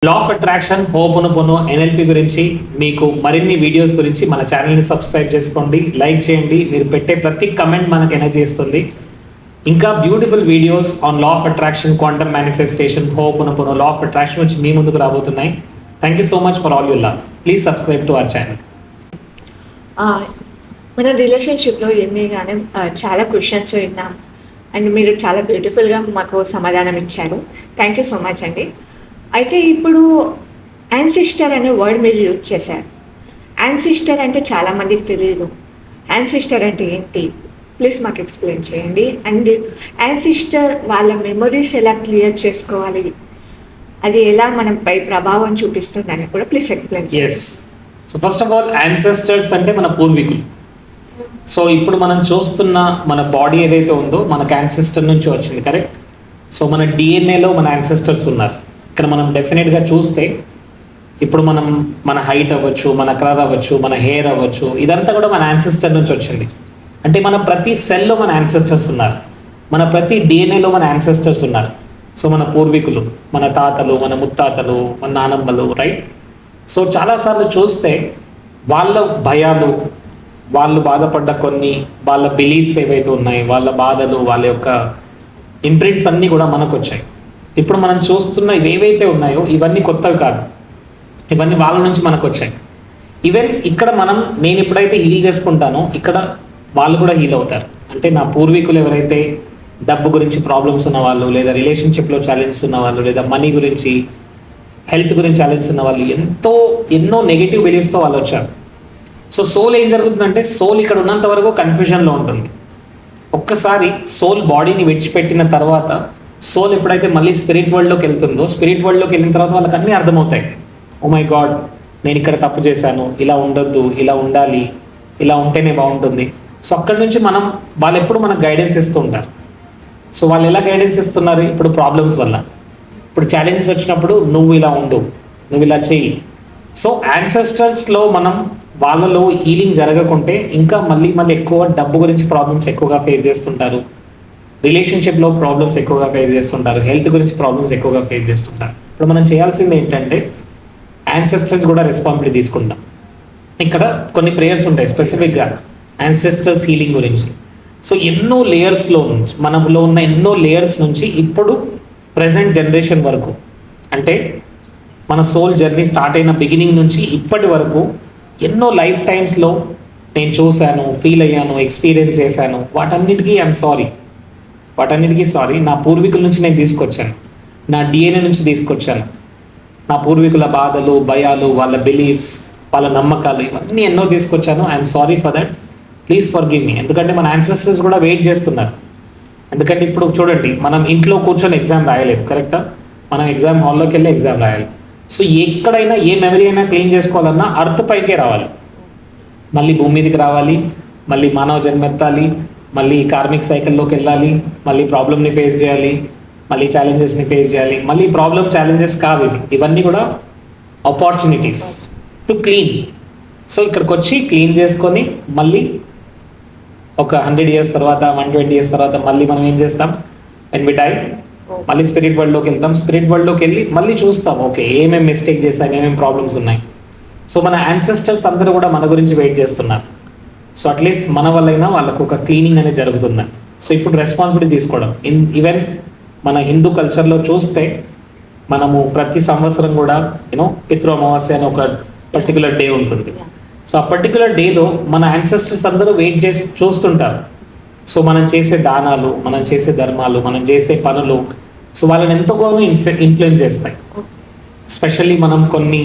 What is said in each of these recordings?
Law of attraction, ho'oponopono, NLP గురించి మీకు మరిన్ని వీడియోస్ గురించి మన ఛానల్ని సబ్స్క్రైబ్ చేసుకోండి, లైక్ చేయండి. మీరు పెట్టే ప్రతి కమెంట్ మనకు ఎనర్జీ ఇస్తుంది. ఇంకా beautiful videos on law of attraction, quantum manifestation, ho'oponopono, law of attraction వచ్చి మీ ముందుకు రాబోతున్నాయి. Thank you so much for all your love. Please subscribe to our channel. మన రిలేషన్షిప్లో ఎన్ని కానీ చాలా క్వశ్చన్స్ విన్నాం అండ్ మీరు చాలా బ్యూటిఫుల్గా మాకు సమాధానం ఇచ్చారు. థ్యాంక్ యూ సో మచ్ అండి. అయితే ఇప్పుడు యాన్సిస్టర్ అనే వర్డ్ మీరు యూజ్ చేశారు. యాన్సిస్టర్ అంటే చాలామందికి తెలియదు. యాన్సిస్టర్ అంటే ఏంటి, ప్లీజ్ మాకు ఎక్స్ప్లెయిన్ చేయండి. అండ్ యాన్సిస్టర్ వాళ్ళ మెమొరీస్ ఎలా క్లియర్ చేసుకోవాలి, అది ఎలా మనపై ప్రభావం చూపిస్తుందని కూడా ప్లీజ్ ఎక్స్ప్లెయిన్ చేయండి. So first of all, ancestors అంటే మన పూర్వీకులు. సో ఇప్పుడు మనం చూస్తున్న మన బాడీ ఏదైతే ఉందో మనకు యాన్సెస్టర్ నుంచి వచ్చింది, కరెక్ట్? సో మన డిఎన్ఏలో మన యాన్సెస్టర్స్ ఉన్నారు. ఇక్కడ మనం డెఫినెట్గా చూస్తే ఇప్పుడు మన హైట్ అవ్వచ్చు, మన కలర్ అవ్వచ్చు, మన హెయిర్ అవ్వచ్చు, ఇదంతా కూడా మన యాన్సెస్టర్ నుంచి వచ్చింది. అంటే మన ప్రతి సెల్లో మన యాన్సెస్టర్స్ ఉన్నారు, మన ప్రతి డిఎన్ఏలో మన యాన్సెస్టర్స్ ఉన్నారు. సో మన పూర్వీకులు, మన తాతలు, మన ముత్తాతలు, మన నానమ్మలు, రైట్? సో చాలాసార్లు చూస్తే వాళ్ళ భయాలు, వాళ్ళు బాధపడ్డ కొన్ని వాళ్ళ బిలీఫ్స్ ఏవైతే ఉన్నాయి, వాళ్ళ బాధలు, వాళ్ళ యొక్క ఇంప్రింట్స్ అన్నీ కూడా మనకు వచ్చాయి. ఇప్పుడు మనం చూస్తున్న ఇవేవైతే ఉన్నాయో ఇవన్నీ కొత్తవి కాదు, ఇవన్నీ వాళ్ళ నుంచి మనకు వచ్చాయి. ఈవెన్ ఇక్కడ నేను ఎప్పుడైతే హీల్ చేసుకుంటానో ఇక్కడ వాళ్ళు కూడా హీల్ అవుతారు. అంటే నా పూర్వీకులు ఎవరైతే డబ్బు గురించి ప్రాబ్లమ్స్ ఉన్నవాళ్ళు, లేదా రిలేషన్షిప్లో ఛాలెంజెస్ ఉన్నవాళ్ళు, లేదా మనీ గురించి, హెల్త్ గురించి ఛాలెంజెస్ ఉన్న వాళ్ళు, ఎన్నో నెగిటివ్ బిలీఫ్స్తో వాళ్ళు వచ్చారు. సో సోల్ ఏం జరుగుతుందంటే, సోల్ ఇక్కడ ఉన్నంత వరకు కన్ఫ్యూజన్లో ఉంటుంది. ఒక్కసారి సోల్ బాడీని విడిచిపెట్టిన తర్వాత సోల్ ఎప్పుడైతే మళ్ళీ స్పిరిట్ వరల్డ్లోకి వెళ్తుందో, స్పిరిట్ వరల్డ్లోకి వెళ్ళిన తర్వాత వాళ్ళకి అన్నీ అర్థమవుతాయి. ఓ మై గాడ్, నేను ఇక్కడ తప్పు చేశాను, ఇలా ఉండొద్దు, ఇలా ఉండాలి, ఇలా ఉంటేనే బాగుంటుంది. సో అక్కడి నుంచి వాళ్ళు ఎప్పుడు మనకు గైడెన్స్ ఇస్తూ ఉంటారు. సో వాళ్ళు ఎలా గైడెన్స్ ఇస్తున్నారు? ఇప్పుడు ప్రాబ్లమ్స్ వల్ల, ఇప్పుడు ఛాలెంజెస్ వచ్చినప్పుడు నువ్వు ఇలా ఉండు, నువ్వు ఇలా చెయ్యి. సో యాన్సెస్టర్స్లో వాళ్ళలో హీలింగ్ జరగకుంటే ఇంకా మళ్ళీ ఎక్కువ డబ్బు గురించి ప్రాబ్లమ్స్ ఎక్కువగా ఫేస్ చేస్తుంటారు, రిలేషన్షిప్లో ప్రాబ్లమ్స్ ఎక్కువగా ఫేస్ చేస్తుంటారు, హెల్త్ గురించి ప్రాబ్లమ్స్ ఎక్కువగా ఫేస్ చేస్తుంటారు. ఇప్పుడు మనం చేయాల్సింది ఏంటంటే యాన్సెస్టర్స్ కూడా రెస్పాన్సిబిలిటీ తీసుకుంటాం. ఇక్కడ కొన్ని ప్రేయర్స్ ఉంటాయి స్పెసిఫిక్గా యాన్సెస్టర్స్ హీలింగ్ గురించి. సో ఎన్నో లేయర్స్లో నుంచి, మనలో ఉన్న ఎన్నో లేయర్స్ నుంచి ఇప్పుడు ప్రజెంట్ జనరేషన్ వరకు, అంటే మన సోల్ జర్నీ స్టార్ట్ అయిన బిగినింగ్ నుంచి ఇప్పటి వరకు ఎన్నో లైఫ్ టైమ్స్లో నేను చూశాను, ఫీల్ అయ్యాను, ఎక్స్పీరియన్స్ చేశాను. వాటన్నిటికీ సారీ. నా పూర్వీకుల నుంచి నేను తీసుకొచ్చాను, నా డిఎన్ఏ నుంచి తీసుకొచ్చాను. నా పూర్వీకుల బాధలు, భయాలు, వాళ్ళ బిలీఫ్స్, వాళ్ళ నమ్మకాలు, ఇవన్నీ ఎన్నో తీసుకొచ్చాను. I'm sorry for that. Please forgive me. ఎందుకంటే మన యాన్సెస్టర్స్ కూడా వెయిట్ చేస్తున్నారు. ఎందుకంటే ఇప్పుడు చూడండి, మనం ఇంట్లో కూర్చొని ఎగ్జామ్ రాయలేదు, కరెక్టా? మనం ఎగ్జామ్ హాల్లోకి వెళ్ళి ఎగ్జామ్ రాయాలి. సో ఎక్కడైనా ఏ మెమరీ అయినా క్లీన్ చేసుకోవాలన్నా అర్త్ పైకే రావాలి, మళ్ళీ భూమి మీదకి రావాలి, మళ్ళీ మానవ జన్మెత్తాలి, మళ్ళీ కార్మిక్ సైకిల్లోకి వెళ్ళాలి, మళ్ళీ ప్రాబ్లమ్ని ఫేస్ చేయాలి, మళ్ళీ ఛాలెంజెస్ని ఫేస్ చేయాలి. మళ్ళీ ఛాలెంజెస్ కావు ఇవన్నీ కూడా ఆపర్చునిటీస్ టు క్లీన్. సో ఇక్కడికి వచ్చి క్లీన్ చేసుకొని మళ్ళీ ఒక 100 years తర్వాత, 120 years తర్వాత మళ్ళీ మనం ఏం చేస్తాం? వెన్ వి డై మళ్ళీ స్పిరిట్ వరల్డ్లోకి వెళ్తాం. స్పిరిట్ వరల్డ్లోకి వెళ్ళి మళ్ళీ చూస్తాం, ఓకే ఏమేమి మిస్టేక్ చేస్తాం, ఏమేమి ప్రాబ్లమ్స్ ఉన్నాయి. సో మన యాన్సెస్టర్స్ అందరూ కూడా మన గురించి వెయిట్ చేస్తున్నారు. సో అట్లీస్ట్ మన వల్లైనా వాళ్ళకు ఒక క్లీనింగ్ అనేది జరుగుతుందని. సో ఇప్పుడు రెస్పాన్సిబిలిటీ తీసుకోవడం. ఈవెన్ మన హిందూ కల్చర్లో చూస్తే మనము ప్రతి సంవత్సరం కూడా పితృ అమావాస్య అని ఒక పర్టికులర్ డే ఉంటుంది. సో ఆ పర్టికులర్ డేలో మన యాన్సెస్టర్స్ అందరూ వెయిట్ చేసి చూస్తుంటారు. సో మనం చేసే దానాలు, మనం చేసే ధర్మాలు, మనం చేసే పనులు, సో వాళ్ళని ఎంతగానో ఇన్ఫ్లుయెన్స్ చేస్తాయి. స్పెషల్లీ మనం కొన్ని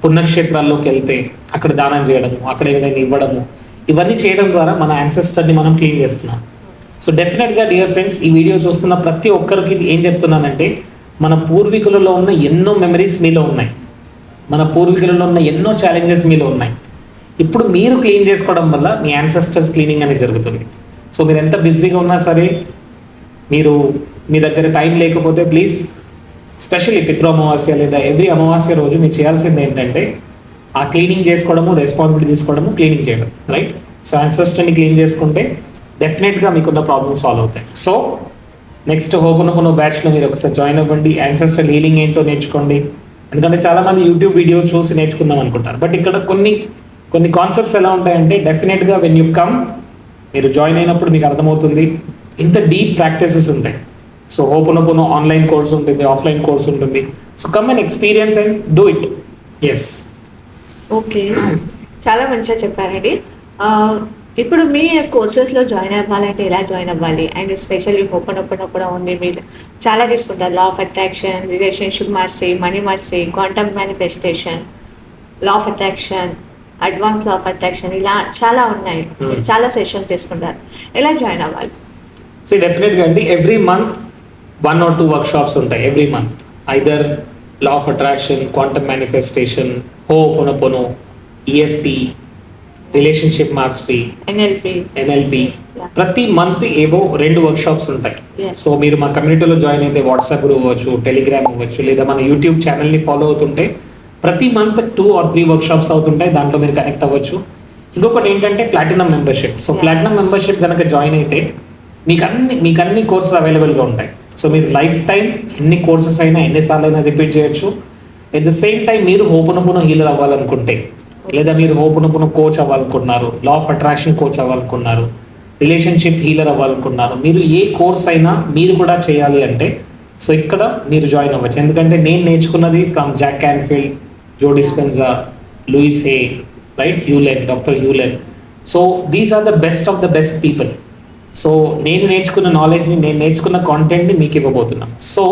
పుణ్యక్షేత్రాల్లోకి వెళ్తే అక్కడ దానం చేయడము, అక్కడ ఏదైనా ఇవ్వడము, ఇవన్నీ చేయడం ద్వారా మన యాన్సెస్టర్ని మనం క్లీన్ చేస్తున్నాం. సో డెఫినెట్గా డియర్ ఫ్రెండ్స్, ఈ వీడియో చూస్తున్న ప్రతి ఒక్కరికి ఏం చెప్తున్నానంటే, మన పూర్వీకులలో ఉన్న ఎన్నో మెమరీస్ మీలో ఉన్నాయి, మన పూర్వీకులలో ఉన్న ఎన్నో ఛాలెంజెస్ మీలో ఉన్నాయి. ఇప్పుడు మీరు క్లీన్ చేసుకోవడం వల్ల మీ యాన్సెస్టర్స్ క్లీనింగ్ అనేది జరుగుతుంది. సో మీరు ఎంత బిజీగా ఉన్నా సరే, మీ దగ్గర టైం లేకపోతే ప్లీజ్, స్పెషల్లీ పితృ అమావాస్య లేదా ఎవ్రీ అమావాస్య రోజు మీరు చేయాల్సింది ఏంటంటే ఆ క్లీనింగ్ చేసుకోవడము, రెస్పాన్సిబిలిటీ తీసుకోవడము, క్లీనింగ్ చేయడం, రైట్? సో యాన్సెస్టర్ని క్లీన్ చేసుకుంటే డెఫినెట్గా మీకున్న ప్రాబ్లమ్ సాల్వ్ అవుతాయి. సో నెక్స్ట్ హోపోనోపోనో బ్యాచ్లో మీరు ఒకసారి జాయిన్ అవ్వండి. యాన్సెస్ట్రల్ హీలింగ్ ఏంటో నేర్చుకోండి. ఎందుకంటే చాలామంది యూట్యూబ్ వీడియోస్ చూసి నేర్చుకుందాం అనుకుంటారు. బట్ ఇక్కడ కొన్ని కాన్సెప్ట్స్ ఎలా ఉంటాయంటే డెఫినెట్గా వెన్ యూ కమ్, మీరు జాయిన్ అయినప్పుడు మీకు అర్థమవుతుంది ఇంత డీప్ ప్రాక్టీసెస్ ఉంటాయి. సో హోపనోపోనో ఆన్లైన్ కోర్స్ ఉంటుంది, ఆఫ్లైన్ కోర్స్ ఉంటుంది. So come and experience and do it. Yes, okay, చాలా మంచిగా చెప్పారండి. ఇప్పుడు మీ కోర్సెస్లో జాయిన్ అవ్వాలంటే ఎలా జాయిన్ అవ్వాలి? అండ్ స్పెషల్లీ హోపనోపోనో కూడా ఉంది, మీరు చాలా తీసుకుంటారు. లా of attraction, relationship mastery, money mastery, quantum manifestation, law of attraction, advance law of attraction, ఇలా చాలా ఉన్నాయి. మీరు చాలా సెషన్స్ తీసుకుంటారు. ఎలా జాయిన్ అవ్వాలి? సో డెఫినెట్గా అండి, ఎవ్రీ మంత్ 1 or 2 వర్క్షాప్స్ ఉంటాయి. Every month either law of attraction, quantum manifestation, ho'oponopono, EFT, relationship mastery, NLP. ప్రతి మంత్ ఏవో 2 వర్క్షాప్స్ ఉంటాయి. Yes. సో మీరు మా కమ్యూనిటీలో జాయిన్ అయితే వాట్సాప్ గ్రూప్ అవ్వచ్చు, టెలిగ్రామ్ అవ్వచ్చు, లేదా మన యూట్యూబ్ ఛానల్ని ఫాలో అవుతుంటే ప్రతి మంత్ 2 or 3 వర్క్షాప్స్ అవుతుంటాయి. దాంట్లో మీరు కనెక్ట్ అవ్వచ్చు. ఇంకొకటి ఏంటంటే platinum membership. So platinum membership కనుక జాయిన్ అయితే మీకు అన్ని కోర్సెస్ అవైలబుల్గా ఉంటాయి. సో మీరు లైఫ్ టైం ఎన్ని కోర్సెస్ అయినా ఎన్నిసార్లు అయినా రిపీట్ చేయొచ్చు. ఎట్ ద సేమ్ టైం మీరు హోపనోపోనో హీలర్ అవ్వాలనుకుంటే, లేదా మీరు హోపనోపోనో కోచ్ అవ్వాలనుకున్నారు, లా ఆఫ్ అట్రాక్షన్ కోచ్ అవ్వాలనుకున్నారు, రిలేషన్షిప్ హీలర్ అవ్వాలనుకున్నారు, మీరు ఏ కోర్స్ అయినా మీరు కూడా చేయాలి అంటే సో ఇక్కడ మీరు జాయిన్ అవ్వచ్చు. ఎందుకంటే నేను నేర్చుకున్నది from Jack Canfield, Joe Dispenza, Louise Hay, right, Hew Len, doctor Hew Len. So these are the best of the best people. So నేను నేర్చుకున్న నాలెడ్జ్ని, నేను నేర్చుకున్న కాంటెంట్ని మీకు ఇవ్వబోతున్నాను. సో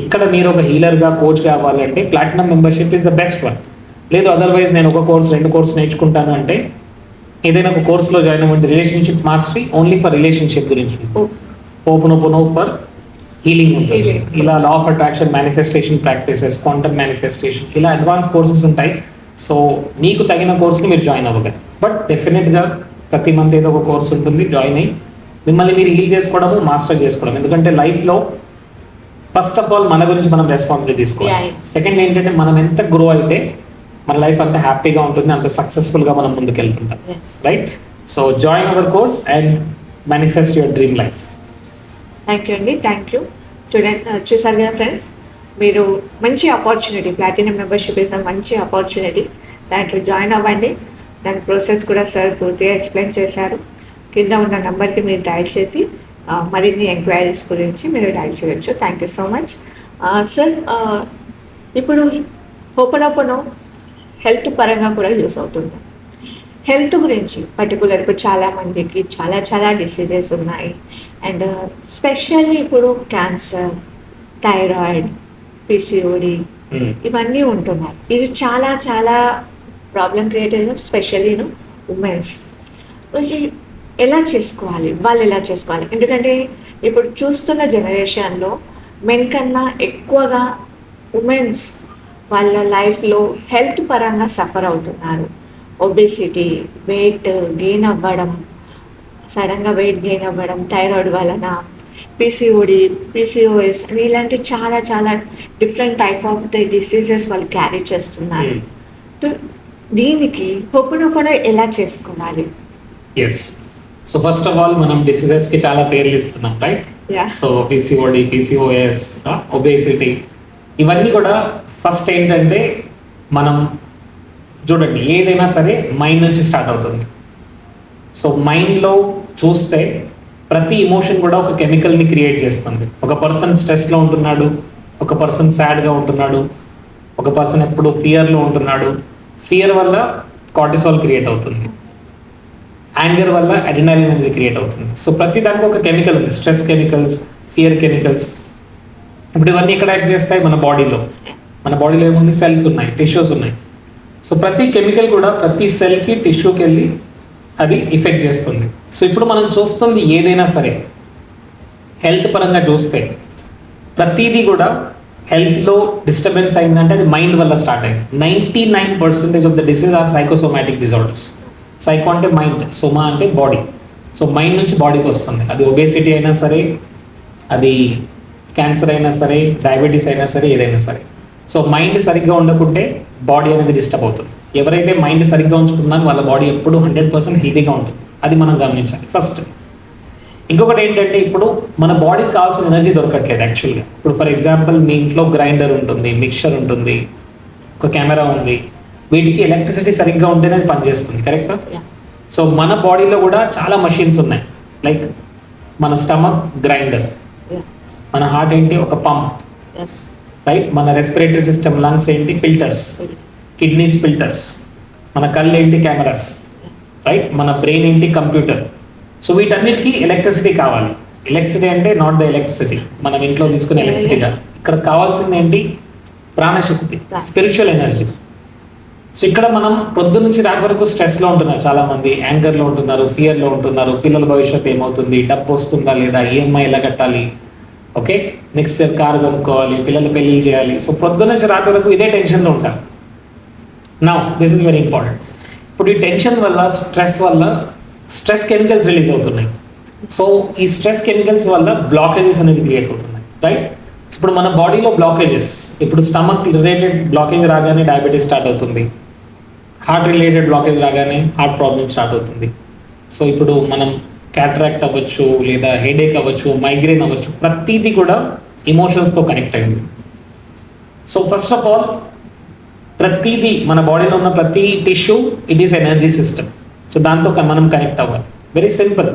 ఇక్కడ మీరు ఒక హీలర్గా, కోచ్గా అవ్వాలంటే platinum membership is the best one. లేదు అదర్వైజ్ నేను ఒక కోర్స్ 2 కోర్స్ నేర్చుకుంటాను అంటే ఏదైనా ఒక కోర్స్లో జాయిన్ అవ్వండి. Relationship mastery only for relationship గురించి, హోపనోపోనో ఫర్ హీలింగ్ ఉంటుంది. ఇలా లా of attraction, manifestation practices, quantum manifestation, ఇలా అడ్వాన్స్ కోర్సెస్ ఉంటాయి. సో మీకు తగిన కోర్స్ని మీరు జాయిన్ అవ్వగలరు. బట్ డెఫినెట్గా ప్రతి మంత్ ఏదో ఒక కోర్స్ ఉంటుంది. జాయిన్ అయ్యి మిమ్మల్ని మీరు హీల్ చేసుకోవడము, మాస్టర్ చేసుకోవడం. ఎందుకంటే లైఫ్లో ఫస్ట్ ఆఫ్ ఆల్ మన గురించి మనం రెస్పాన్సిబిలిటీ తీసుకోవాలి. సెకండ్ ఏంటంటే మనం ఎంత గ్రో అయితే మన లైఫ్ అంత హ్యాపీగా ఉంటుంది, అంత సక్సెస్ఫుల్గా మనం ముందుకెళ్తుంటాం. Right? So join our course and manifest your dream life. Thank you అండి, థ్యాంక్ యూ. చూసారు కదా ఫ్రెండ్స్, మీరు మంచి opportunity, platinum membership is a మంచి ఆపర్చునిటీ. దాంట్లో జాయిన్ అవ్వండి. దాని ప్రాసెస్ కూడా సార్ పూర్తిగా ఎక్స్ప్లెయిన్ చేశారు. కింద ఉన్న నెంబర్కి మీరు డయల్ చేసి మరిన్ని ఎంక్వైరీస్ గురించి మీరు డయల్ చేయవచ్చు. Thank you so much sir. ఇప్పుడు హోపనోపోనో హెల్త్ పరంగా కూడా యూస్ అవుతుంది. హెల్త్ గురించి పర్టికులర్ ఇప్పుడు చాలామందికి చాలా డిసీజెస్ ఉన్నాయి. అండ్ స్పెషల్లీ ఇప్పుడు క్యాన్సర్, థైరాయిడ్, పిసిఓడి ఇవన్నీ ఉంటున్నాయి. ఇది చాలా ప్రాబ్లం క్రియేట్ అయిన, స్పెషల్లీ ఉమెన్స్. ఎలా చేసుకోవాలి, వాళ్ళు ఎలా చేసుకోవాలి? ఎందుకంటే ఇప్పుడు చూస్తున్న జనరేషన్లో మెన్ కన్నా ఎక్కువగా ఉమెన్స్ వాళ్ళ లైఫ్లో హెల్త్ పరంగా సఫర్ అవుతున్నారు. ఒబేసిటీ, వెయిట్ గెయిన్ అవ్వడం, సడన్గా వెయిట్ గెయిన్ అవ్వడం, థైరాయిడ్ వలన, పిసిఓడి, పిసిఓఎస్ అని ఇలాంటి చాలా different type of the diseases వాళ్ళు క్యారీ చేస్తున్నారు. దీనికి హోపనోపోనో ఎలా చేసుకోవాలి? Yes. So first of all మనం డిసీజెస్కి చాలా పేర్లు ఇస్తున్నాం, right? So PCOD, PCOS, obesity, ఇవన్నీ కూడా ఫస్ట్ ఏంటంటే మనం చూడండి, ఏదైనా సరే మైండ్ నుంచి స్టార్ట్ అవుతుంది. సో మైండ్లో చూస్తే ప్రతి ఇమోషన్ కూడా ఒక కెమికల్ని క్రియేట్ చేస్తుంది. ఒక పర్సన్ స్ట్రెస్లో ఉంటున్నాడు, ఒక పర్సన్ సాడ్గా ఉంటున్నాడు, ఒక పర్సన్ ఎప్పుడు ఫియర్లో ఉంటున్నాడు. ఫియర్ వల్ల కార్టిసాల్ క్రియేట్ అవుతుంది, యాంగర్ వల్ల అడ్రినాలిన్ అనేది క్రియేట్ అవుతుంది. సో ప్రతి దానికి ఒక కెమికల్ ఉంది, స్ట్రెస్ కెమికల్స్, ఫియర్ కెమికల్స్. ఇప్పుడు ఇవన్నీ ఎక్కడ యాక్ట్ చేస్తాయి? మన బాడీలో. మన బాడీలో ఏముంది? సెల్స్ ఉన్నాయి, టిష్యూస్ ఉన్నాయి. సో ప్రతి కెమికల్ కూడా ప్రతి సెల్కి, టిష్యూకి వెళ్ళి అది ఎఫెక్ట్ చేస్తుంది. సో ఇప్పుడు మనం చూస్తుంది ఏదైనా సరే హెల్త్ పరంగా చూస్తే ప్రతిదీ కూడా హెల్త్లో డిస్టర్బెన్స్ అయిందంటే అది మైండ్ వల్ల స్టార్ట్ అయింది. 99% of the disease are psychosomatic disorders. Psycho అంటే మైండ్, సోమా అంటే బాడీ. సో మైండ్ నుంచి బాడీకి వస్తుంది. అది ఒబేసిటీ అయినా సరే, అది క్యాన్సర్ అయినా సరే, డయాబెటీస్ అయినా సరే, ఏదైనా సరే. సో మైండ్ సరిగ్గా ఉండకుంటే బాడీ అనేది డిస్టర్బ్ అవుతుంది. ఎవరైతే మైండ్ సరిగ్గా ఉంచుకున్నారో వాళ్ళ బాడీ ఎప్పుడు 100% హెల్తీగా ఉంటుంది. అది మనం గమనించాలి ఫస్ట్. ఇంకొకటి ఏంటంటే ఇప్పుడు మన బాడీకి కావాల్సిన ఎనర్జీ దొరకట్లేదు యాక్చువల్గా. ఇప్పుడు ఫర్ ఎగ్జాంపుల్ మీ ఇంట్లో గ్రైండర్ ఉంటుంది, మిక్చర్ ఉంటుంది, ఒక కెమెరా ఉంది, వీటికి ఎలక్ట్రిసిటీ సరిగ్గా ఉంటేనే అది పనిచేస్తుంది, కరెక్టా? Yeah. సో మన బాడీలో కూడా చాలా మషిన్స్ ఉన్నాయి. లైక్ మన స్టమక్ గ్రైండర్, Yeah. మన హార్ట్ ఏంటి ఒక పంప్, Yes. రైట్? మన రెస్పిరేటరీ సిస్టమ్ లంగ్స్ ఏంటి ఫిల్టర్స్, కిడ్నీస్ ఫిల్టర్స్, మన కళ్ళు ఏంటి కెమెరాస్, రైట్? మన బ్రెయిన్ ఏంటి కంప్యూటర్. సో వీటన్నిటికీ ఎలక్ట్రిసిటీ కావాలి. ఎలక్ట్రిసిటీ అంటే నాట్ ద ఎలక్ట్రిసిటీ మనం ఇంట్లో తీసుకునే ఎలక్ట్రిసిటీగా, ఇక్కడ కావాల్సింది ఏంటి ప్రాణశక్తి, స్పిరిచువల్ ఎనర్జీ. సో ఇక్కడ మనం పొద్దు నుంచి రాత్రి వరకు స్ట్రెస్లో ఉంటున్నారు చాలామంది, యాంగర్లో ఉంటున్నారు, ఫియర్లో ఉంటున్నారు, పిల్లల భవిష్యత్తు ఏమవుతుంది, డబ్బు వస్తుందా లేదా, ఈఎంఐ ఎలా కట్టాలి, ఓకే, నెక్స్ట్ ఇయర్ కారు కొనుక్కోవాలి, పిల్లల పెళ్ళిళ్ళు చేయాలి. సో పొద్దు నుంచి రాత్రి వరకు ఇదే టెన్షన్లో ఉంటారు. Now this is very important. ఇప్పుడు ఈ టెన్షన్ వల్ల, స్ట్రెస్ వల్ల స్ట్రెస్ కెమికల్స్ రిలీజ్ అవుతున్నాయి. సో ఈ స్ట్రెస్ కెమికల్స్ వల్ల బ్లాకేజెస్ అనేది క్రియేట్ అవుతున్నాయి, రైట్? ఇప్పుడు మన బాడీలో బ్లాకేజెస్, ఇప్పుడు స్టమక్ రిలేటెడ్ బ్లాకేజ్ రాగానే డయాబెటీస్ స్టార్ట్ అవుతుంది, హార్ట్ రిలేటెడ్ బ్లాకేజ్ రాగానే హార్ట్ ప్రాబ్లమ్ స్టార్ట్ అవుతుంది. సో ఇప్పుడు మనం క్యాటరాక్ట్ అవ్వచ్చు, లేదా హెడేక్ అవ్వచ్చు, మైగ్రేన్ అవ్వచ్చు, ప్రతిదీ కూడా ఇమోషన్స్తో కనెక్ట్ అయింది. సో ఫస్ట్ ఆఫ్ ఆల్ ప్రతిదీ మన బాడీలో ఉన్న ప్రతి tissue it is energy system. So దాంతో మనం కనెక్ట్ అవ్వాలి. Very simple.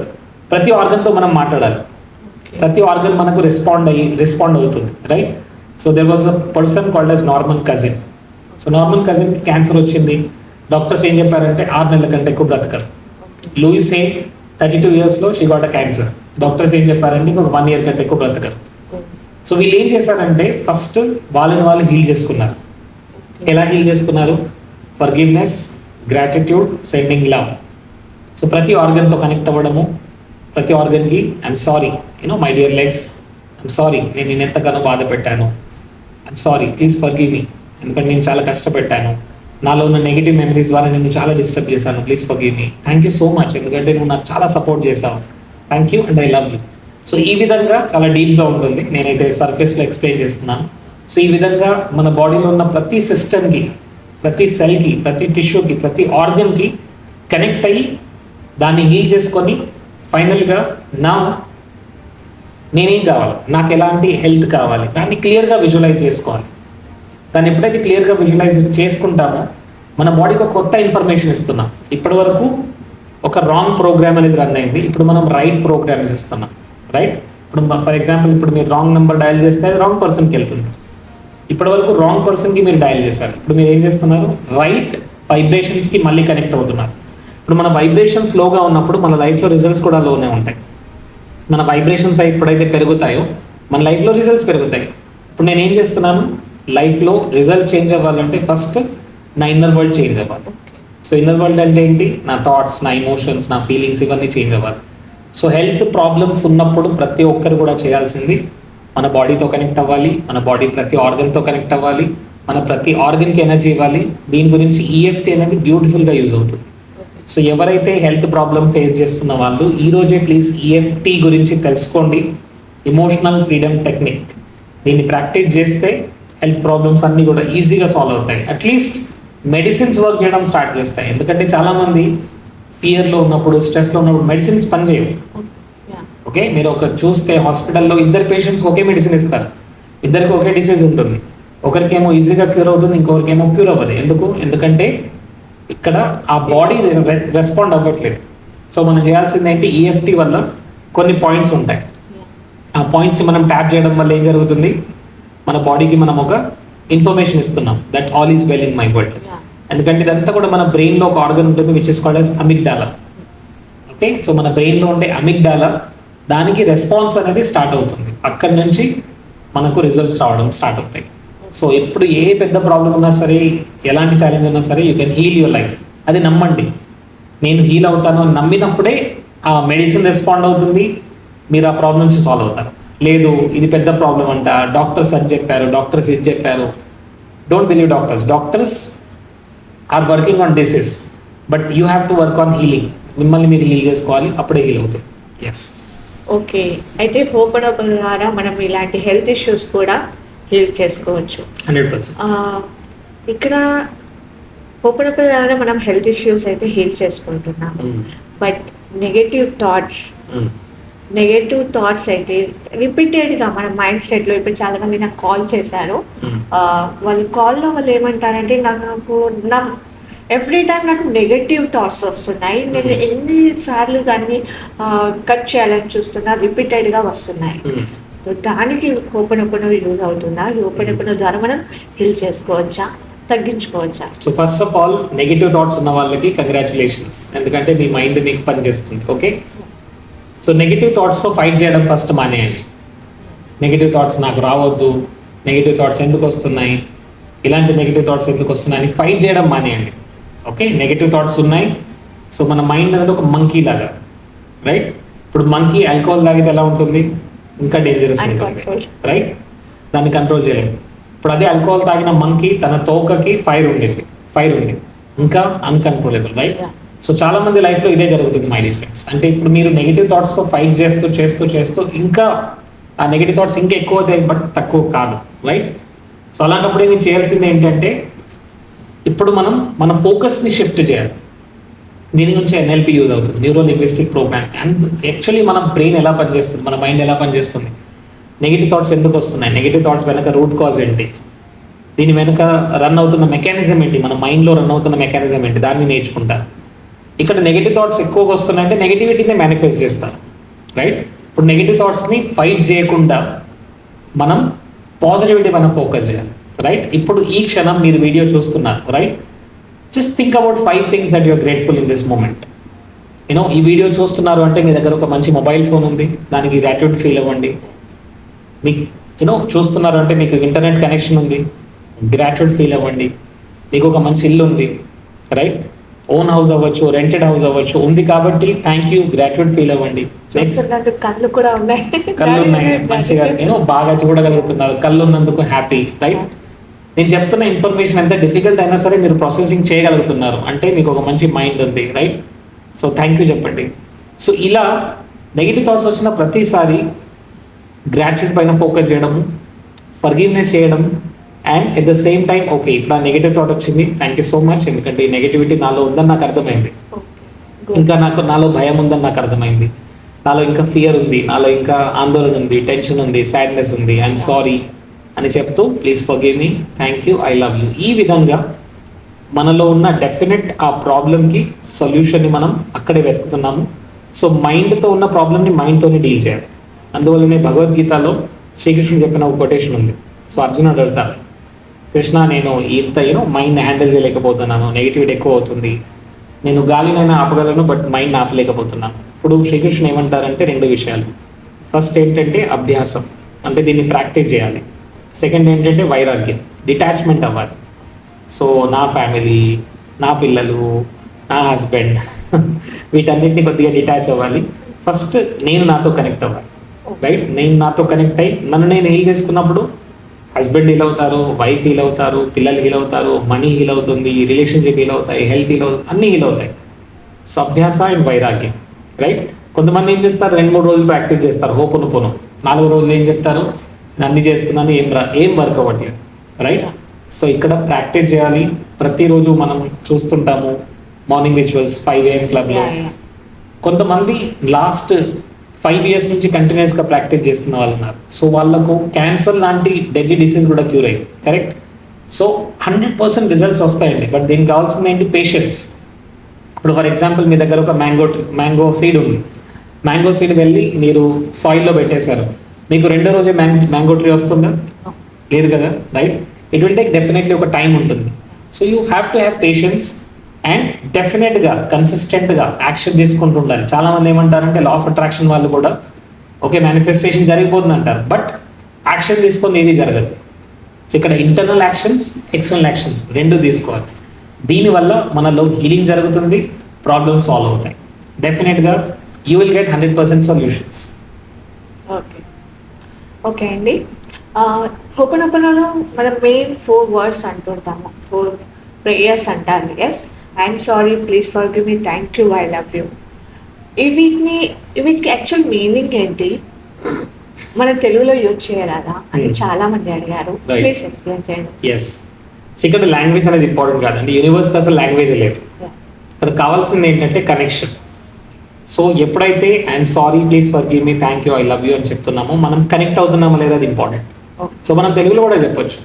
ప్రతి ఆర్గన్తో మనం మాట్లాడాలి, ప్రతి ఆర్గన్ మనకు రెస్పాండ్ అవుతుంది, right? So there was a person called as Norman Cousins. So Norman కజిన్కి క్యాన్సర్ వచ్చింది. డాక్టర్స్ ఏం చెప్పారంటే 6 నెలల కంటే ఎక్కువ బ్రతకరు. లూయిస్ హే 32 yearsలో she got a cancer. Doctors ఏం చెప్పారంటే ఇంకొక 1 year కంటే ఎక్కువ బ్రతకరు. సో వీళ్ళు ఏం చేశారంటే ఫస్ట్ వాళ్ళని వాళ్ళు హీల్ చేసుకున్నారు. ఎలా హీల్ చేసుకున్నారు? Forgiveness, gratitude, sending love. So ప్రతి ఆర్గన్తో కనెక్ట్ అవ్వడము, ప్రతి ఆర్గన్కి I'm sorry, my dear legs, I'm sorry, నేను నేను ఎంతగానో బాధ పెట్టాను, I'm sorry, please forgive me, ఎందుకంటే నేను చాలా కష్టపెట్టాను, నాలో ఉన్న నెగిటివ్ మెమరీస్ ద్వారా నేను చాలా డిస్టర్బ్ చేశాను, please forgive me, thank you so much, ఎందుకంటే నువ్వు నాకు చాలా సపోర్ట్ చేశావు, thank you and I love you. So ఈ విధంగా చాలా డీప్గా ఉంటుంది, నేనైతే సర్ఫేస్లో ఎక్స్ప్లెయిన్ చేస్తున్నాను. సో ఈ విధంగా మన బాడీలో ఉన్న ప్రతి సిస్టమ్కి, ప్రతి సెల్కి, ప్రతి టిష్యూకి, ప్రతి ఆర్గన్కి కనెక్ట్ అయ్యి దాన్ని హీల్ చేసుకొని ఫైనల్గా నేనేం కావాలి, నాకు ఎలాంటి హెల్త్ కావాలి, దాన్ని క్లియర్గా విజువలైజ్ చేసుకోవాలి. దాన్ని ఎప్పుడైతే క్లియర్గా విజువలైజ్ చేసుకుంటామో మన బాడీకి ఒక కొత్త ఇన్ఫర్మేషన్ ఇస్తున్నాం. ఇప్పటి వరకు ఒక రాంగ్ ప్రోగ్రామ్ అనేది రన్ అయింది, ఇప్పుడు మనం రైట్ ప్రోగ్రామ్ ఇస్తున్నాం, రైట్? ఇప్పుడు ఫర్ ఎగ్జాంపుల్ ఇప్పుడు మీరు రాంగ్ నెంబర్ డయల్ చేస్తే అది రాంగ్ పర్సన్కి వెళ్తుంది. ఇప్పటి వరకు రాంగ్ పర్సన్కి మీరు డయల్ చేశారు, ఇప్పుడు మీరు ఏం చేస్తున్నారు? రైట్ వైబ్రేషన్స్కి మళ్ళీ కనెక్ట్ అవుతున్నారు. ఇప్పుడు మన వైబ్రేషన్స్ లోగా ఉన్నప్పుడు మన లైఫ్లో రిజల్ట్స్ కూడా లోనే ఉంటాయి. మన వైబ్రేషన్స్ ఎప్పుడైతే పెరుగుతాయో మన లైఫ్లో రిజల్ట్స్ పెరుగుతాయి. ఇప్పుడు నేను ఏం చేస్తున్నాను? లైఫ్లో రిజల్ట్ చేంజ్ అవ్వాలంటే ఫస్ట్ నా ఇన్నర్ వరల్డ్ చేంజ్ అవ్వాలి. సో ఇన్నర్ వరల్డ్ అంటే ఏంటి? నా థాట్స్, నా ఎమోషన్స్, నా ఫీలింగ్స్ ఇవన్నీ చేంజ్ అవ్వాలి. సో హెల్త్ ప్రాబ్లమ్స్ ఉన్నప్పుడు ప్రతి ఒక్కరు కూడా చేయాల్సింది మన బాడీతో కనెక్ట్ అవ్వాలి, మన బాడీ ప్రతి ఆర్గన్తో కనెక్ట్ అవ్వాలి, మన ప్రతి ఆర్గన్కి ఎనర్జీ ఇవ్వాలి. దీని గురించి ఈఎఫ్టీ అనేది బ్యూటిఫుల్గా యూజ్ అవుతుంది. సో ఎవరైతే హెల్త్ ప్రాబ్లమ్ ఫేస్ చేస్తున్న వాళ్ళు ఈరోజే ప్లీజ్ ఈఎఫ్టీ గురించి తెలుసుకోండి. ఇమోషనల్ ఫ్రీడమ్ టెక్నిక్, దీన్ని ప్రాక్టీస్ చేస్తే హెల్త్ ప్రాబ్లమ్స్ అన్నీ కూడా ఈజీగా సాల్వ్ అవుతాయి. అట్లీస్ట్ మెడిసిన్స్ వర్క్ చేయడం స్టార్ట్ చేస్తాయి. ఎందుకంటే చాలామంది ఫియర్లో ఉన్నప్పుడు, స్ట్రెస్లో ఉన్నప్పుడు మెడిసిన్స్ పనిచేయవు. ఓకే, మీరు ఒక చూస్తే హాస్పిటల్లో 2 పేషెంట్స్కి ఒకే మెడిసిన్ ఇస్తారు, ఇద్దరికి ఒకే డిసీజ్ ఉంటుంది. ఒకరికేమో ఈజీగా క్యూర్ అవుతుంది, ఇంకొకరికేమో క్యూర్ అవ్వదు. ఎందుకంటే ఇక్కడ ఆ బాడీ రెస్పాండ్ అవ్వట్లేదు. సో మనం చేయాల్సింది ఏంటి? ఈఎఫ్టీ వల్ల కొన్ని పాయింట్స్ ఉంటాయి. ఆ పాయింట్స్ని మనం ట్యాప్ చేయడం వల్ల ఏం జరుగుతుంది? మన బాడీకి మనం ఒక ఇన్ఫర్మేషన్ ఇస్తున్నాం, that all is well in my world. ఎందుకంటే ఇదంతా కూడా మన బ్రెయిన్లో ఒక ఆర్గన్ ఉంటుంది which is called as amygdala. Okay, so మన బ్రెయిన్లో ఉండే అమిగ్డాలా దానికి రెస్పాన్స్ అనేది స్టార్ట్ అవుతుంది. అక్కడి నుంచి మనకు రిజల్ట్స్ రావడం స్టార్ట్ అవుతాయి. సో ఎప్పుడు ఏ పెద్ద ప్రాబ్లం ఉన్నా సరే, ఎలాంటి ఛాలెంజ్ ఉన్నా సరే, you can heal your life. అది నమ్మండి. నేను హీల్ అవుతాను అని నమ్మినప్పుడే ఆ మెడిసిన్ రెస్పాండ్ అవుతుంది, మీరు ఆ ప్రాబ్లం నుంచి సాల్వ్ అవుతారు. లేదు ఇది పెద్ద ప్రాబ్లం అంట, డాక్టర్స్ అని చెప్పారు, డాక్టర్స్ ఇది చెప్పారు, don't believe doctors. Doctors are working on disease, but you have to work on healing. మిమ్మల్ని మీరు హీల్ చేసుకోవాలి, అప్పుడే హీల్ అవుతుంది. ఎస్. ఓకే, అయితే హోపనోపన ద్వారా మనం ఇలాంటి హెల్త్ ఇష్యూస్ కూడా హీల్ చేసుకోవచ్చు. 100%. ఇక్కడ హోపనోపన ద్వారా మనం హెల్త్ ఇష్యూస్ అయితే హీల్ చేసుకుంటున్నాము, but negative thoughts negative thoughts అయితే రిపీటెడ్గా మన మైండ్ సెట్లో ఇప్పుడు చాలామంది నాకు కాల్ చేశారు. వాళ్ళు కాల్లో వాళ్ళు ఏమంటారంటే నా ఎవ్రీ టైం నాకు నెగటివ్ థాట్స్ వస్తున్నాయి, నేను ఎన్నిసార్లు దాన్ని కట్ చేయాలని చూస్తున్నా, రిపీటెడ్గా వస్తున్నాయి. దానికి ఓపెన్ యూజ్ అవుతుందా? ఈ ఓపెన్ ద్వారా మనం హీల్ చేసుకోవచ్చా, తగ్గించుకోవచ్చా? So first of all negative thoughts ఉన్న వాళ్ళకి కంగ్రాచులేషన్స్, ఎందుకంటే మీ మైండ్ మీకు పనిచేస్తుంది. ఓకే, సో నెగిటివ్ థాట్స్తో ఫైట్ చేయడం ఫస్ట్ మానేయండి. నెగిటివ్ థాట్స్ నాకు రావద్దు, నెగిటివ్ థాట్స్ ఎందుకు వస్తున్నాయి, ఇలాంటి నెగిటివ్ థాట్స్ ఎందుకు వస్తున్నాయి అని ఫైట్ చేయడం మానేయండి. ఓకే, నెగిటివ్ థాట్స్ ఉన్నాయి. సో మన మైండ్ అనేది ఒక మంకీ లాగా, రైట్? ఇప్పుడు మంకీ ఆల్కహాల్ తాగితే ఎలా ఉంటుంది? ఇంకా డేంజరస్ ఉంటుంది, రైట్? దాన్ని కంట్రోల్ చేయలేము. ఇప్పుడు అదే ఆల్కహాల్ తాగిన మంకీ తన తోకకి ఫైర్ ఉంది, ఇంకా అన్కంట్రోలబుల్, రైట్? సో చాలా మంది లైఫ్లో ఇదే జరుగుతుంది మై డియర్ ఫ్రెండ్స్. అంటే ఇప్పుడు మీరు నెగిటివ్ థాట్స్తో ఫైట్ చేస్తూ ఇంకా ఆ నెగిటివ్ థాట్స్ ఇంకా ఎక్కువ అవుతాయి, బట్ తక్కువ కాదు, రైట్? సో అలాంటప్పుడు మీరు చేయాల్సింది ఏంటంటే ఇప్పుడు మనం మన ఫోకస్ని షిఫ్ట్ చేయాలి. దీని గురించి NLP యూజ్ అవుతుంది, neuro linguistic program. And actually మన బ్రెయిన్ ఎలా పనిచేస్తుంది, మన మైండ్ ఎలా పనిచేస్తుంది, నెగిటివ్ థాట్స్ ఎందుకు వస్తున్నాయి, నెగిటివ్ థాట్స్ వెనక రూట్ కాజ్ ఏంటి, దీని వెనక రన్ అవుతున్న మెకానిజం ఏంటి, మన మైండ్లో రన్ అవుతున్న మెకానిజం ఏంటి, దాన్ని నేర్చుకుంటారు. ఇక్కడ నెగిటివ్ థాట్స్ ఎక్కువగా వస్తున్నాయంటే నెగిటివిటీని మేనిఫెస్ట్ చేస్తారు, రైట్? ఇప్పుడు నెగిటివ్ థాట్స్ని ఫైట్ చేయకుండా మనం పాజిటివిటీ పైన ఫోకస్ చేయాలి, రైట్? ఇప్పుడు ఈ క్షణం మీరు వీడియో చూస్తున్నారు, right? Just think about 5 things that you are grateful in this moment. ఈ వీడియో చూస్తున్నారు అంటే మీ దగ్గర ఒక మంచి మొబైల్ ఫోన్ ఉంది, దానికి గ్రాట్యూడ్ ఫీల్ అవ్వండి. మీకు చూస్తున్నారు అంటే మీకు ఇంటర్నెట్ కనెక్షన్ ఉంది, గ్రాట్యూడ్ ఫీల్ అవ్వండి. మీకు ఒక మంచి ఇల్లు ఉంది, రైట్? ఓన్ హౌస్ అవ్వచ్చు, రెంటెడ్ హౌస్ అవ్వచ్చు, ఉంది కాబట్టి థ్యాంక్ యూ, గ్రాట్యూడ్ ఫీల్ అవ్వండి. కళ్ళు కూడా ఉన్నాయి, కళ్ళు ఉన్నాయి, మంచిగా బాగా చూడగలుగుతున్నారు, కళ్ళు ఉన్నందుకు హ్యాపీ, రైట్? నేను చెప్తున్న ఇన్ఫర్మేషన్ ఎంత డిఫికల్ట్ అయినా సరే మీరు ప్రాసెసింగ్ చేయగలుగుతున్నారు అంటే మీకు ఒక మంచి మైండ్ ఉంది, రైట్? సో థ్యాంక్ యూ చెప్పండి. సో ఇలా నెగిటివ్ థాట్స్ వచ్చిన ప్రతిసారి గ్రాట్యూడ్ పైన ఫోకస్ చేయడము, ఫర్గివ్నెస్ చేయడం, and at the same time okay ఇప్పుడు ఆ నెగిటివ్ థాట్ వచ్చింది, థ్యాంక్ యూ సో మచ్, ఎందుకంటే ఈ నెగిటివిటీ నాలో ఉందని నాకు అర్థమైంది, ఇంకా నాలో భయం ఉందని నాకు అర్థమైంది, నాలో ఇంకా ఫియర్ ఉంది, నాలో ఇంకా ఆందోళన ఉంది, టెన్షన్ ఉంది, సాడ్నెస్ ఉంది, ఐఎమ్ సారీ అని చెప్తూ please forgive me, thank you, I love you. ఈ విధంగా మనలో ఉన్న డెఫినెట్ ఆ ప్రాబ్లమ్కి సొల్యూషన్ని మనం అక్కడే వెతుకుతున్నాము. సో మైండ్తో ఉన్న ప్రాబ్లమ్ని మైండ్తోనే డీల్ చేయాలి. అందువల్లనే భగవద్గీతలో శ్రీకృష్ణుడు చెప్పిన ఒక కొటేషన్ ఉంది. సో అర్జునుడు అడుగుతారు, కృష్ణ నేను ఇంత మైండ్ హ్యాండిల్ చేయలేకపోతున్నాను, నెగిటివిటీ ఎక్కువ అవుతుంది, నేను గాలినైనా ఆపగలను బట్ మైండ్ ఆపలేకపోతున్నాను. ఇప్పుడు శ్రీకృష్ణుడు ఏమంటారంటే 2 విషయాలు. ఫస్ట్ ఏంటంటే అభ్యాసం, అంటే దీన్ని ప్రాక్టీస్ చేయాలి. సెకండ్ ఏంటంటే వైరాగ్యం, డిటాచ్మెంట్ అవ్వాలి. సో నా ఫ్యామిలీ, నా పిల్లలు, నా హస్బెండ్ వీటన్నిటిని కొద్దిగా డిటాచ్ అవ్వాలి. ఫస్ట్ నేను నాతో కనెక్ట్ అవ్వాలి, రైట్? నేను నాతో కనెక్ట్ అయ్యి నన్ను నేను హీల్ చేసుకున్నప్పుడు హస్బెండ్ హీల్ అవుతారు, వైఫ్ హీల్ అవుతారు, పిల్లలు హీల్ అవుతారు, మనీ హీల్ అవుతుంది, రిలేషన్షిప్ హీల్ అవుతాయి, హెల్త్ హీల్ అవుతుంది, అన్నీ హీల్ అవుతాయి. సో అభ్యాస అండ్ వైరాగ్యం, రైట్? కొంతమంది ఏం చేస్తారు, 2-3 రోజులు ప్రాక్టీస్ చేస్తారు, హోపును 4 రోజులు ఏం చెప్తారు, అన్నీ చేస్తున్నాను, ఏం వర్క్ అవ్వట్లేదు, రైట్? సో ఇక్కడ ప్రాక్టీస్ చేయాలి. ప్రతిరోజు మనం చూస్తుంటాము మార్నింగ్ రిచువల్స్ 5 AM క్లబ్లో. కొంతమంది లాస్ట్ 5 years నుంచి కంటిన్యూస్గా ప్రాక్టీస్ చేస్తున్న వాళ్ళు ఉన్నారు. సో వాళ్ళకు క్యాన్సర్ లాంటి డెడ్లీ డిసీజ్ కూడా క్యూర్ అయింది, కరెక్ట్? సో 100% రిజల్ట్స్ వస్తాయండి, బట్ దీనికి కావాల్సింది ఏంటి, పేషెన్స్. ఇప్పుడు ఫర్ ఎగ్జాంపుల్ మీ దగ్గర ఒక మ్యాంగో సీడ్ ఉంది, మ్యాంగో సీడ్ వెళ్ళి మీరు సాయిల్లో పెట్టేశారు, మీకు 2వ రోజే మ్యాంగో ట్రీ వస్తుందా? లేదు కదా, right? It will take definitely ఒక టైం ఉంటుంది. So you have to have patience and డెఫినెట్గా కన్సిస్టెంట్గా యాక్షన్ తీసుకుంటూ ఉండాలి. చాలామంది ఏమంటారంటే లా ఆఫ్ అట్రాక్షన్ వాళ్ళు కూడా ఓకే మేనిఫెస్టేషన్ జరిగిపోతుంది అంటారు, బట్ యాక్షన్ తీసుకొని ఏది జరగదు. సో ఇక్కడ ఇంటర్నల్ యాక్షన్స్, ఎక్స్టర్నల్ యాక్షన్స్ 2 తీసుకోవాలి. దీనివల్ల మనలో హీలింగ్ జరుగుతుంది, ప్రాబ్లమ్స్ సాల్వ్ అవుతాయి. డెఫినెట్గా you will get 100% solutions. Okay అండి, హోపనోపనలో మనం మెయిన్ 4 words అంటుంటాము, 4 prayers అంటారు. Yes, I'm sorry, please forgive me, thank you, I love you. వీటికి యాక్చువల్ మీనింగ్ ఏంటి, మన తెలుగులో యూజ్ చేయరాదా అని చాలా మంది అడిగారు, ప్లీజ్ ఎక్స్ప్లెయిన్ చేయండి. ఎస్, ఇక్కడ లాంగ్వేజ్ అనేది ఇంపార్టెంట్ కాదండి, యూనివర్స్కి అసలు లాంగ్వేజ్ లేదు. ఇక్కడ కావాల్సింది ఏంటంటే కనెక్షన్. సో ఎప్పుడైతే I'm sorry, please forgive me, thank you, I love you అని చెప్తున్నామో మనం కనెక్ట్ అవుతున్నామో లేదా అది ఇంపార్టెంట్. సో మనం తెలుగులో కూడా చెప్పొచ్చు,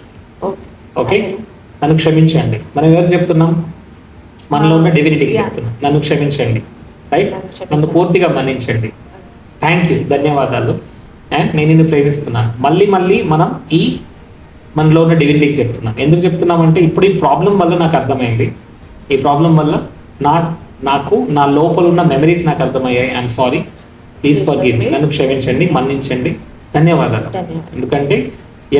ఓకే, నన్ను క్షమించండి. మనం ఎవరు చెప్తున్నాం? మనలో ఉన్న డివినిటీకి చెప్తున్నాం, నన్ను క్షమించండి, రైట్, నన్ను పూర్తిగా మన్నించండి, థ్యాంక్ యూ, ధన్యవాదాలు, అండ్ నేను నిన్ను ప్రేమిస్తున్నాను. మళ్ళీ మళ్ళీ మనం ఈ మనలో ఉన్న డివినిటీకి చెప్తున్నాం. ఎందుకు చెప్తున్నామంటే ఇప్పుడు ఈ ప్రాబ్లం వల్ల నాకు అర్థమైంది, ఈ ప్రాబ్లం వల్ల నాకు నా లోపల ఉన్న మెమరీస్ నాకు అర్థమయ్యాయి. I'm sorry, please forgive me, నన్ను క్షమించండి, మన్నించండి, ధన్యవాదాలు. ఎందుకంటే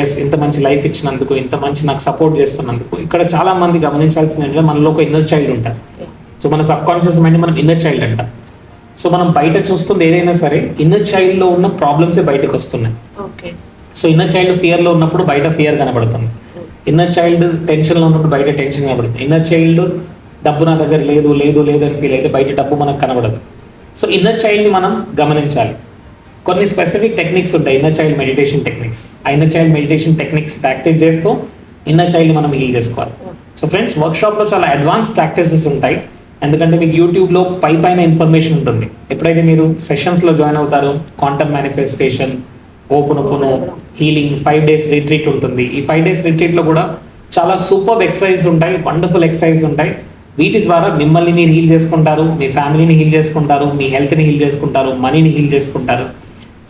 ఎస్, ఇంత మంచి లైఫ్ ఇచ్చినందుకు, ఇంత మంచి నాకు సపోర్ట్ చేస్తున్నందుకు. ఇక్కడ చాలా మంది గమనించాల్సింది ఏంటంటే మనలో ఒక ఇన్నర్ చైల్డ్ ఉంటారు. సో మన సబ్ కాన్షియస్ మైండ్ మనం ఇన్నర్ చైల్డ్ అంటాం. సో మనం బయట చూస్తుంది ఏదైనా సరే ఇన్నర్ చైల్డ్లో ఉన్న ప్రాబ్లమ్సే బయటకు వస్తున్నాయి. సో ఇన్నర్ చైల్డ్ ఫియర్లో ఉన్నప్పుడు బయట ఫియర్ కనబడుతుంది, ఇన్నర్ చైల్డ్ టెన్షన్లో ఉన్నప్పుడు బయట టెన్షన్ కనబడుతుంది, ఇన్నర్ చైల్డ్ డబ్బు నా దగ్గర లేదు లేదు లేదు అని ఫీల్ అయితే బయట డబ్బు మనకు కనబడదు. సో ఇన్నర్ చైల్డ్ని మనం గమనించాలి. కొన్ని స్పెసిఫిక్ టెక్నిక్స్ ఉంటాయి, ఇన్నర్ చైల్డ్ మెడిటేషన్ టెక్నిక్స్. ఆ inner child meditation techniques practice చేస్తూ ఇన్నర్ చైల్డ్ని మనం హీల్ చేసుకోవాలి. సో ఫ్రెండ్స్, వర్క్షాప్లో చాలా అడ్వాన్స్ ప్రాక్టీసెస్ ఉంటాయి, ఎందుకంటే మీకు యూట్యూబ్లో పైన ఇన్ఫర్మేషన్ ఉంటుంది. ఎప్పుడైతే మీరు సెషన్స్లో జాయిన్ అవుతారో quantum manifestation, open healing, 5 days retreat ఉంటుంది. ఈ 5 days రిట్రీట్లో కూడా చాలా సూపర్ ఎక్సర్సైజ్ ఉంటాయి, వండర్ఫుల్ ఎక్సర్సైజ్ ఉంటాయి. వీటి ద్వారా మిమ్మల్ని మీరు హీల్ చేసుకుంటారు, మీ ఫ్యామిలీని హీల్ చేసుకుంటారు, మీ హెల్త్ని హీల్ చేసుకుంటారు, మనీని హీల్ చేసుకుంటారు.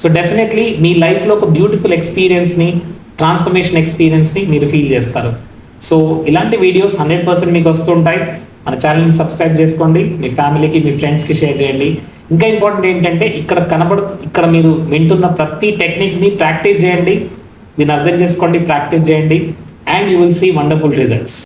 సో డెఫినెట్లీ మీ లైఫ్లో ఒక బ్యూటిఫుల్ ఎక్స్పీరియన్స్ని, ట్రాన్స్ఫర్మేషన్ ఎక్స్పీరియన్స్ని మీరు ఫీల్ చేస్తారు. సో ఇలాంటి వీడియోస్ 100% మీకు వస్తుంటాయి. మన ఛానల్ని సబ్స్క్రైబ్ చేసుకోండి, మీ ఫ్యామిలీకి, మీ ఫ్రెండ్స్కి షేర్ చేయండి. ఇంకా ఇంపార్టెంట్ ఏంటంటే ఇక్కడ మీరు వింటున్న ప్రతి టెక్నిక్ని ప్రాక్టీస్ చేయండి, దీన్ని అర్థం చేసుకోండి, ప్రాక్టీస్ చేయండి, and you will see wonderful results.